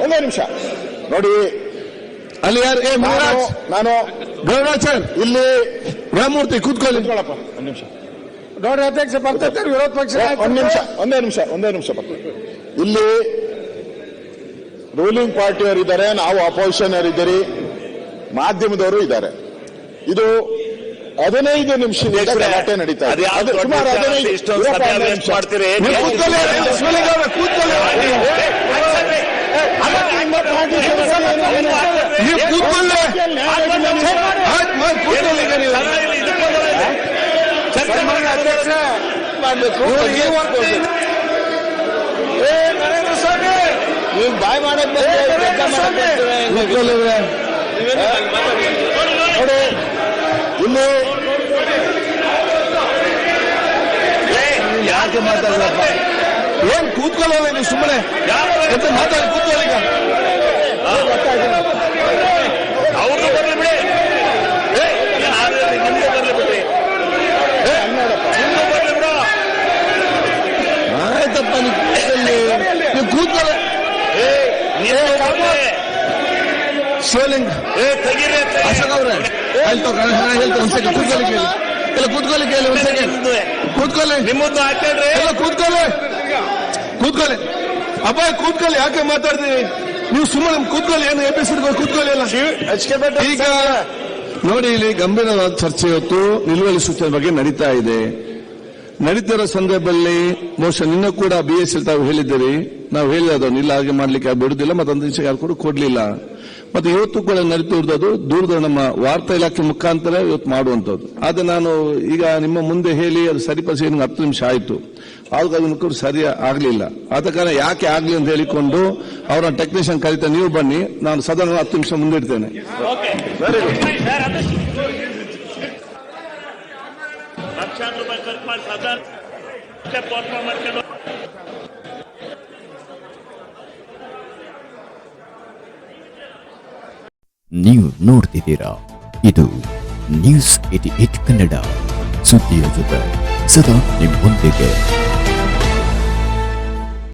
ಒಂದೇ ನಿಮಿಷ ನೋಡಿ, ಅಲ್ಲಿ ಯಾರು ನಾನು ಗೌರಾಚಾರ್ ಇಲ್ಲಿ ರಾಮಮೂರ್ತಿ ಕೂತ್ಕೊಳ್ಳಿ. ಒಂದು ನಿಮಿಷ ಗೌರವ ಅಧ್ಯಕ್ಷ ಬರ್ತಾರೆ, ವಿರೋಧ ಪಕ್ಷ ಒಂದೇ ನಿಮಿಷ ಇಲ್ಲಿ ರೂಲಿಂಗ್ ಪಾರ್ಟಿಯವರು ಇದ್ದಾರೆ, ನಾವು ಅಪೋಸಿಷನ್ ಇದ್ದೀರಿ, ಮಾಧ್ಯಮದವರು ಇದ್ದಾರೆ. ಇದು 15 ನಿಮಿಷದಿಂದ ಗಲಾಟೆ ನಡೀತಾ ಇದೆ. ಸುಮಾರು 15 ನಿಮಿಷ. ನೀವು ಬಾಯ್ ಮಾಡೋದು ನೋಡಿ, ಇಲ್ಲಿ ಯಾಕೆ ಮಾತಾಡಲಪ್ಪ? ಏನ್ ಕೂತ್ಕೊಳ್ಳೋವೆ ನೀವು ಸುಮ್ಮನೆ ಮಾತಾಡಿ ಕೂತ್ಕೊಳ್ಳಿ. ಈಗ ಅವ್ರದ್ದು ಬರ್ಲಿ ಬಿಡಿ, ನಿಮ್ದು ಬರ್ಲಿ ಬಿಡಿ, ನಿಮ್ದು ಬರ್ಲಿ ಬಿಡು. ಆಯ್ತಪ್ಪ, ನೀವು ಕೂತ್ಕೊಳ್ಳಿ. ಶಿವಲಿಂಗ್ ಅಶೋಕ್ ಅವ್ರೆ ಹೇಳ್ತಾರೆ ಒಂದ್ ಸೆಕೆಂಡ್ ಕೂತ್ಕೊಳ್ಳಿ ಕೇಳಿ. ಎಲ್ಲ ಕೂತ್ಕೊಳ್ಳಿ ಕೇಳಿ, ಒಂದ್ ಸೆಕೆಂಡ್ ಕೂತ್ಕೊಳ್ಳಿ. ನಿಮ್ಮದ್ದು ಹಾಕೇಳ್ರಿ, ಎಲ್ಲ ಕೂತ್ಕೊಳ್ಳಿ. ಅಪ್ಪ ಕೂತ್ಕೊಳ್ಳಿ, ಯಾಕೆ ಮಾತಾಡ್ತೀವಿ? ನೀವು ಸುಮ್ಮನೆ ಕೂತ್ಕೊಳ್ಳಿ. ಏನು ಎಪಿಸೋಡ್ ಕೂತ್ಕೊಳ್ಳಿ. ಎಲ್ಲ ಈಗ ನೋಡಿ, ಇಲ್ಲಿ ಗಂಭೀರವಾದ ಚರ್ಚೆ ಇವತ್ತು ನಿಲುವಳಿ ಸೂಚನೆ ಬಗ್ಗೆ ನಡೀತಾ ಇದೆ. ನಡೀತಿರೋ ಸಂದರ್ಭದಲ್ಲಿ ಬಹುಶಃ ನಿನ್ನ ಕೂಡ BSL ತಾವು ಹೇಳಿದ್ದೀರಿ, ನಾವು ಹೇಳಿದವನು ಇಲ್ಲ ಹಾಗೆ ಮಾಡ್ಲಿಕ್ಕೆ ಯಾರು ಬಿಡುದಿಲ್ಲ, ಮತ್ತೊಂದು ದಿವಸ ಯಾರು ಕೂಡ ಕೊಡ್ಲಿಲ್ಲ. ಮತ್ತೆ ಇವತ್ತು ಕೂಡ ನಡೀತಿರೋದು ದೂರದರ್ಶನ ನಮ್ಮ ವಾರ್ತಾ ಇಲಾಖೆ ಮುಖಾಂತರ ಇವತ್ತು ಮಾಡುವಂತದ್ದು. ಆದ್ರೆ ನಾನು ಈಗ ನಿಮ್ಮ ಮುಂದೆ ಹೇಳಿ ಅದು ಸರಿಪಡಿಸಿ 10 ನಿಮಿಷ ಆಯ್ತು, ಆಗ ಅದನ್ನು ಕೂಡ ಸರಿ ಆಗ್ಲಿಲ್ಲ. ಆದ ಕಾರಣ ಯಾಕೆ ಆಗ್ಲಿ ಅಂತ ಹೇಳಿಕೊಂಡು ಅವರ ಟೆಕ್ನಿಷಿಯನ್ ಕರೀತಾ ನೀವು ಬನ್ನಿ, ನಾನು ಸದನ 10 ನಿಮಿಷ ಮುಂದಿಡ್ತೇನೆ. ಲಕ್ಷಾಂತರ ರೂಪಾಯಿ ಖರ್ಚು ಮಾಡಿ ಸಾಧಾರಣ ಮಾಡ್ಕೊಂಡು ನೀವು ನೋಡ್ತಿದ್ದೀರಾ, ಇದು ನ್ಯೂಸ್ 88 ಕನ್ನಡ, ಸುದ್ದಿಯ ಜೊತೆ ಸದಾ ನಿಮ್ಮೊಂದಿಗೆ.